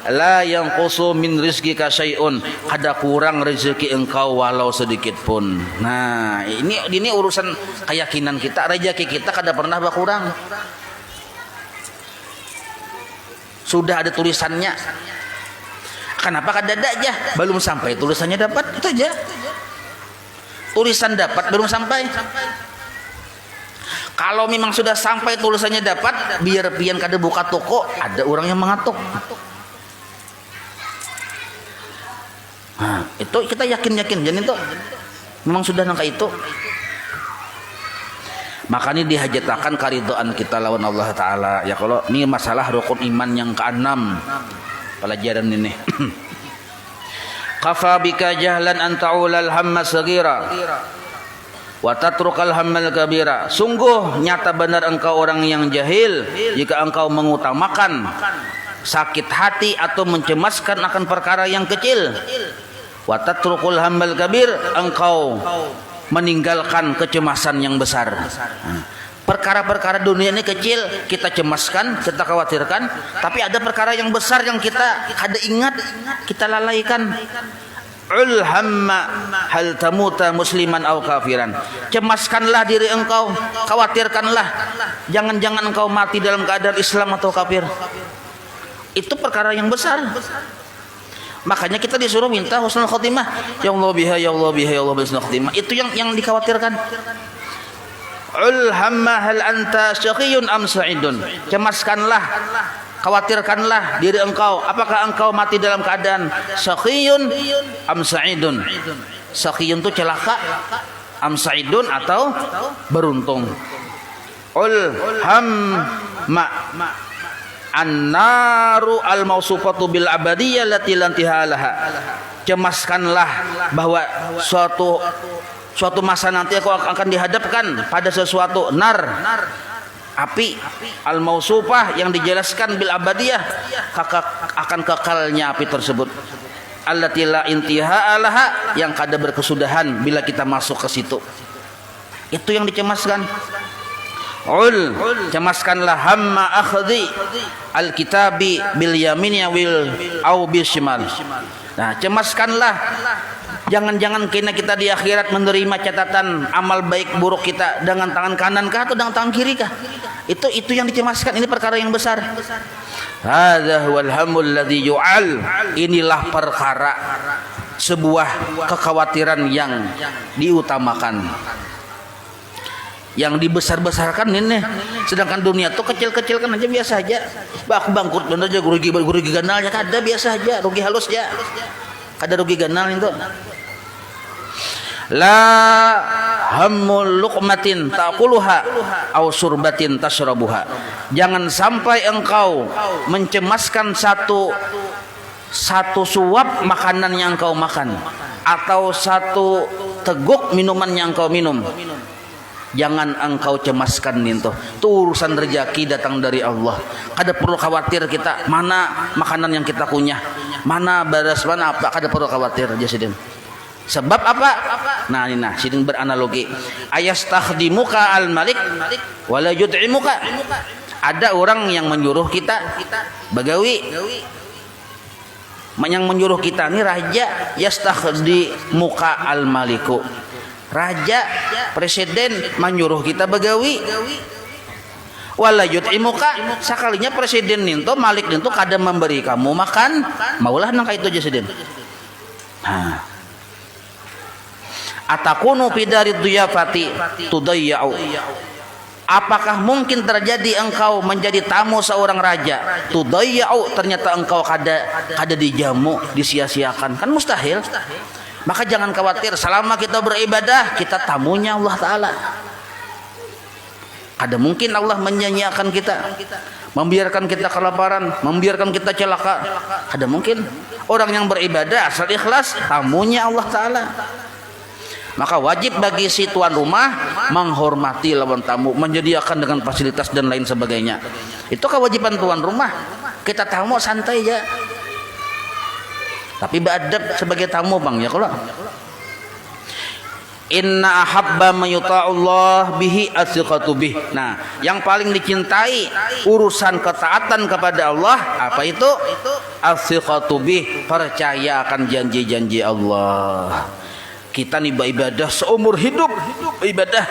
la yanqusu min rizqika syai'un, ada kurang rezeki engkau walau sedikit pun. Nah, ini urusan keyakinan kita, rezeki kita kada pernah berkurang. Sudah ada tulisannya. Kenapa kada ada aja? Belum sampai tulisannya dapat, itu aja. Tulisan dapat belum sampai. Kalau memang sudah sampai tulisannya dapat, biar pian kada buka toko, ada orang yang mengatuk. Nah, itu kita yakin jadi itu memang sudah nangka itu. Makanya dihajatakan karidoan kita lawan Allah Ta'ala. Ya kalau ini masalah rukun iman yang ke-6 pelajaran ini. Kafa bika jahlan an ta'ulal hamma sagira wa tatrukal hammal kabira. Sungguh nyata benar engkau orang yang jahil jika engkau mengutamakan sakit hati atau mencemaskan akan perkara yang kecil. Wa tatrukul hammal kabir, engkau meninggalkan kecemasan yang besar. Perkara-perkara dunia ini kecil kita cemaskan, kita khawatirkan, tapi ada perkara yang besar yang kita kada ingat, kita lalaikan. Ul hamma hal tamuta musliman aw kafiran. Cemaskanlah diri engkau, khawatirkanlah jangan-jangan engkau mati dalam keadaan Islam atau kafir. Itu perkara yang besar. Makanya kita disuruh minta husnul khotimah. Ya Allah biha, ya Allah biha, ya Allah husnul khotimah. Itu yang dikhawatirkan. Ul hamma hal anta syaqiyun am sa'idun. Cemaskanlah, khawatirkanlah diri engkau, apakah engkau mati dalam keadaan syaqiyun am sa'idun, Saqiyun itu celaka, am sa'idun atau beruntung. Hamma an-naru al-mausufatu bil abadiyah lati lantihalaha. Cemaskanlah bahwa suatu masa nanti aku akan dihadapkan pada sesuatu nar, api al-mausufah yang dijelaskan bil abadiyah, akan kekalnya api tersebut. Allati la intiha alaha, yang kada berkesudahan bila kita masuk ke situ. Itu yang dicemaskan. Cemaskanlah hamma akhdhi al-kitabi bil yamini au bil shimal. Nah, cemaskanlah jangan-jangan kena kita di akhirat menerima catatan amal baik buruk kita dengan tangan kanan kah atau dengan tangan kiri kah? Itu yang dicemaskan. Ini perkara yang besar. Hadza huwal hammul ladzi yu'al. Inilah perkara, sebuah kekhawatiran yang diutamakan, yang dibesar-besarkan ini. Sedangkan dunia tuh kecil-kecil kan aja biasa aja. Bangkrut bener aja, rugi ganal ya kada biasa aja, rugi halus ya. Kada rugi ganal itu. La hammul luqmatin taquluha aw surbatin tashrabuha. Jangan sampai engkau mencemaskan satu suap makanan yang engkau makan atau satu teguk minuman yang engkau minum. Jangan engkau cemaskan itu. Itu urusan rezeki datang dari Allah. Kada perlu khawatir kita mana makanan yang kita kunyah, mana beras, mana apa, kada perlu khawatir aja sidin. Sebab apa? Nah, sidin beranalogi. Ayastakhdimuka al-malik wala yud'imuka. Ada orang yang menyuruh kita bagawi. Yang menyuruh kita ini raja, yastakhdimuka al-maliku. Raja, presiden menyuruh kita begawi. Wala yut'imuka, sakalinya presiden ninto, malik ninto kada memberi kamu makan, maulah nang itu aja sedin. Nah. Atakunu fidari duyafati tudayya'u. Apakah mungkin terjadi engkau menjadi tamu seorang raja, tudayya'u, ternyata engkau kada dijamu, disia-siakan? Kan mustahil. Maka jangan khawatir, selama kita beribadah kita tamunya Allah Ta'ala. Ada mungkin Allah menyanyiakan kita, membiarkan kita kelaparan, membiarkan kita celaka. Ada mungkin. Orang yang beribadah asal ikhlas, tamunya Allah Ta'ala. Maka wajib bagi si tuan rumah menghormati lawan tamu, menyediakan dengan fasilitas dan lain sebagainya. Itu kewajiban tuan rumah. Kita tamu santai aja, tapi beradab sebagai tamu bang ya kalau. Inna ahabba mayuta'ullah bihi athiqatu bih. Nah, yang paling dicintai urusan ketaatan kepada Allah apa itu? Athiqatu bih, percaya akan janji-janji Allah. Kita nih beribadah seumur hidup, ibadah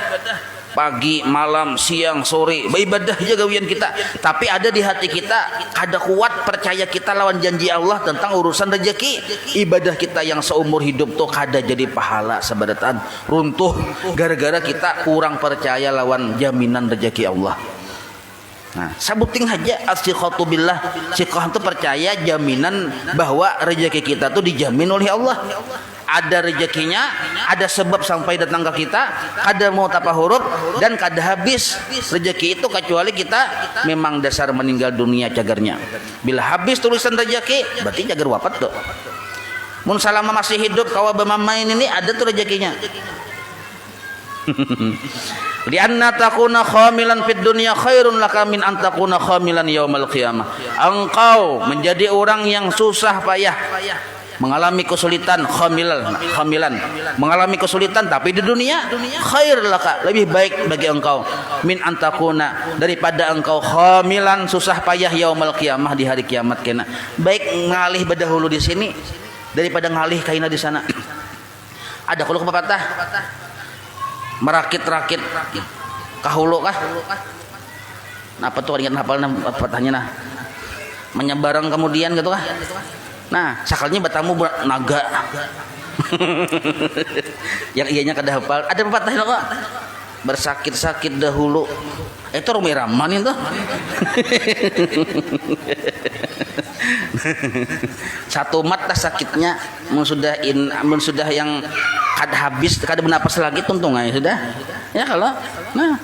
pagi, malam, siang, sore, beribadah aja gawian kita. Tapi ada di hati kita ada kuat percaya kita lawan janji Allah tentang urusan rezeki. Ibadah kita yang seumur hidup tuh kada jadi pahala sebadatan runtuh gara-gara kita kurang percaya lawan jaminan rezeki Allah. Nah, sabuting aja as-siqatu billah. Siqah itu percaya jaminan bahwa rezeki kita tuh dijamin oleh Allah. Ada rezekinya, ada sebab sampai datang ke kita, kada mau tapa huruf dan kada habis rezeki itu kecuali kita memang dasar meninggal dunia cagarnya. Bila habis tulisan rezeki, berarti cagar wafat tuh. Mun salama masih hidup kawa bemamain ini ada tuh rezekinya. Lianna takuna khamilan fid dunya khairun laka min an takuna khamilan yaumal qiyamah. Engkau menjadi orang yang susah payah, mengalami kesulitan, khamilan, mengalami kesulitan tapi di dunia khair laka, lebih baik bagi engkau min antakuna, daripada engkau khamilan susah payah yaumul qiyamah, di hari kiamat kena. Baik ngalih bedahulu di sini daripada ngalih kaina di sana. Ada kalau pepatah merakit-rakit kahulu kah? Apa tuh ingat hafal pepatahnya nah? Menyebarang kemudian gitu kah? Nah, sakalnya batamu naga. Yang ianya kada hafal. Ada pepatahnya kok. Bersakit-sakit dahulu. Itu Rumi Rahman itu. Satu mata sakitnya mun sudah yang kad habis kada bernapas lagi tuntungan sudah ya kalau nah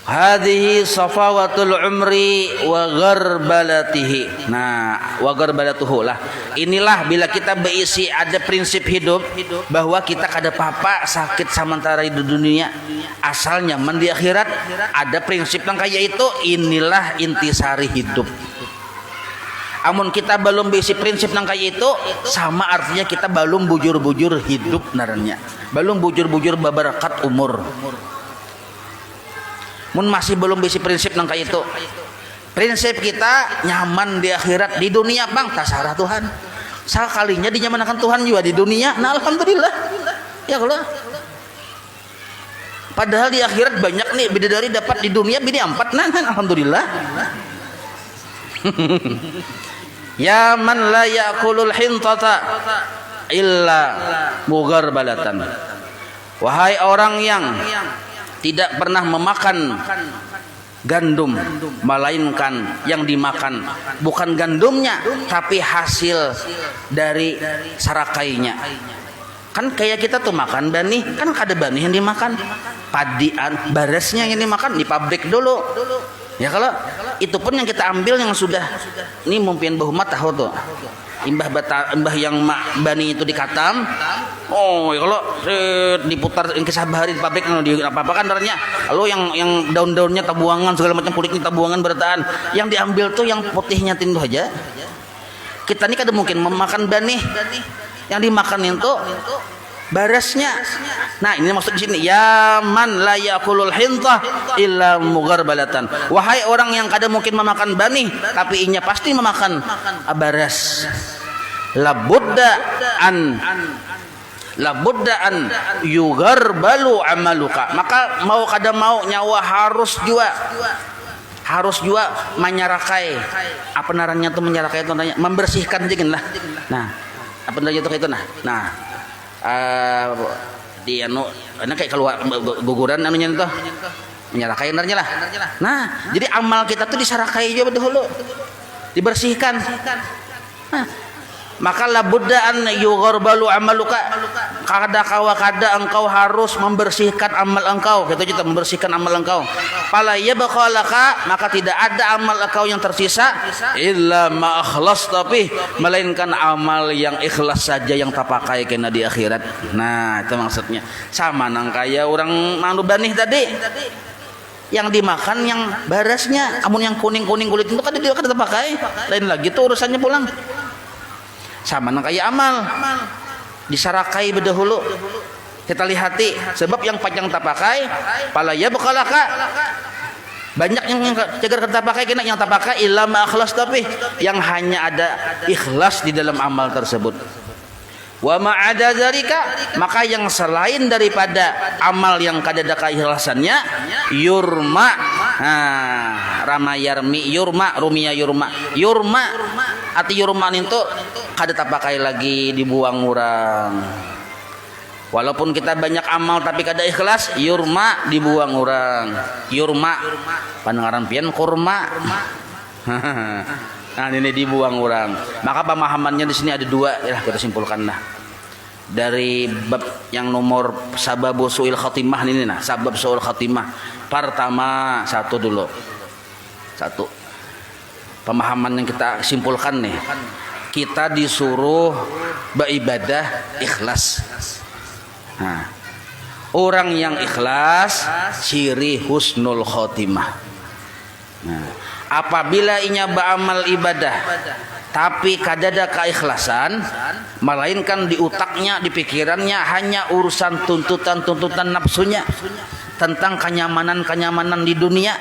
hadhihi safawatul umri wa gharbalatihi. Nah, wa gharbalatuhu lah. Inilah bila kita berisi ada prinsip hidup bahwa kita kada apa-apa sakit sementara di dunia, asal nyaman di akhirat. Ada prinsip yang kayak itu, inilah intisari hidup. Amun kita belum berisi prinsip yang kayak itu, sama artinya kita belum bujur-bujur hidup naranya. Belum bujur-bujur babarakat umur. Mun masih belum bisi prinsip nang kayak itu. Prinsip kita nyaman di akhirat, di dunia bang tasarah Tuhan. Sekalinya dinyamanakan Tuhan juga di dunia. Nah alhamdulillah. Ya kalau. Padahal di akhirat banyak nih bidadari dapat di dunia bini 4 nah alhamdulillah. Ya man la yakulul hintata illa mugharbalatan. Wahai orang yang tidak pernah memakan gandum, melainkan yang dimakan bukan gandumnya tapi hasil dari sarakainya. Kan kayak kita tuh makan bani, kan ada bani yang dimakan, padian barasnya yang dimakan di pabrik dulu. Ya kalau itu pun yang kita ambil yang sudah ini mungkin bahumat tahu tuh. Imbah yang bani itu dikatam. Oh, ya kalau diputar kisah bahari di pabrik di apa kan ternyata. Lalu yang daun-daunnya tabuangan segala macam kulitnya tabuangan bertaan. Yang diambil tuh yang putihnya tindu aja. Kita ini kada mungkin memakan bani. Yang dimakan itu barasnya. Nah, ini maksud di sini ya man la yakulul hintah illa mugharbalatan. Wahai orang yang kada mungkin memakan bani tapi inya pasti memakan baras. Labudda an yugharbalu amaluka. Maka mau kada mau nyawa harus juga menyarakai. Apa narannya tuh menyarakai itu namanya membersihkan dingin lah. Nah, apa namanya itu itu nah di anu kayak keluar guguran anunya itu menyarakai narnya lah. Nah, jadi amal kita tuh disarakai juga dahulu. Dibersihkan. Nah, maka labuddaan yugharbalu amaluka. Kada engkau harus membersihkan amal engkau. Kita juga membersihkan amal engkau. Fala yabqalaka, maka tidak ada amal engkau yang tersisa illa ma akhlas, tapi melainkan amal yang ikhlas saja yang terpakai kena di akhirat. Nah, itu maksudnya. Sama nang kaya orang manu banih tadi. Yang dimakan yang barasnya, amun yang kuning-kuning kulit itu kan dia kada terpakai. Lain lagi tuh urusannya pulang. Sama nang kayak amal disarakai berdahulu kita lihati sebab yang panjang tak pakai pala ya bekalaka banyak yang cagar kita pakai kena yang tak pakai illa ma ikhlas, tapi yang hanya ada ikhlas di dalam amal tersebut. Wa ma ada dzalika, maka yang selain daripada amal yang kada ada keikhlasannya yurma. Nah, rama yarmi yurma rumia yurma arti yurma itu kada tak pakai lagi, dibuang orang. Walaupun kita banyak amal tapi kada ikhlas, yurma dibuang orang. Yurma pandengaran pian kurma. Nah, ini dibuang orang. Maka pemahamannya di sini ada dua, ya kita simpulkan lah. Dari bab yang nomor sababu su'il khatimah ini nah, sabab su'il khatimah. Pertama, satu dulu. Satu. Pemahaman yang kita simpulkan nih. Kita disuruh beribadah ikhlas. Nah, orang yang ikhlas ciri husnul khotimah. Nah, apabila inya beramal ibadah tapi kadada keikhlasan, melainkan di utaknya, di pikirannya hanya urusan tuntutan nafsunya tentang kenyamanan di dunia.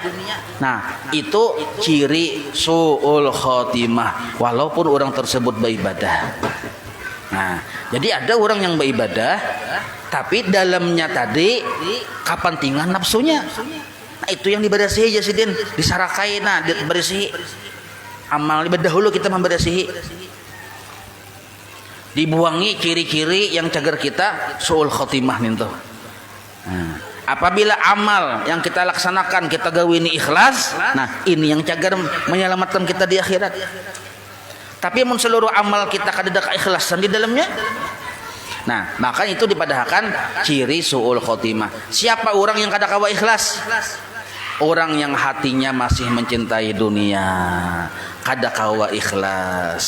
Nah, itu ciri su'ul khotimah walaupun orang tersebut beribadah. Nah, jadi ada orang yang beribadah tapi dalamnya tadi kepentingan nafsunya. Nah, itu yang dibersihi jasidin, disarakai, nah dibersihi. Amal ibadah dahulu kita membersihi. Dibuangi ciri-ciri yang cagar kita su'ul khotimah itu. Nah, apabila amal yang kita laksanakan kita gawe ini ikhlas, nah ini yang cagar menyelamatkan kita di akhirat. Tapi mun seluruh amal kita kada ada keikhlasan di dalamnya, Nah, maka itu dipadahkan ciri suul khotimah. Siapa orang yang kada kawa ikhlas? Orang yang hatinya masih mencintai dunia, kada kawa ikhlas.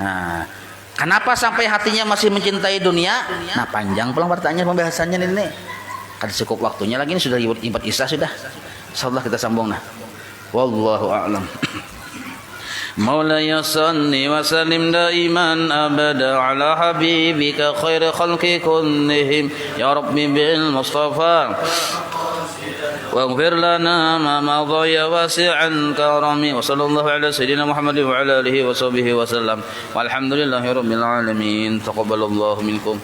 Nah, kenapa sampai hatinya masih mencintai dunia? Nah, panjang pulang pertanyaan pembahasannya ini. Kada cukup waktunya lagi, ini sudah impat isya sudah. Insyaallah kita sambung nah. Wallahu a'lam. مولاي صل وسلم دائما أبدا على حبيبك خير خلق كلهم يا ربي بالمصطفى واغفر لنا ما مضى يا واسع الكرم وصلى الله على سيدنا محمد وعلى آله وصحبه وسلم والحمد لله رب العالمين تقبل الله منكم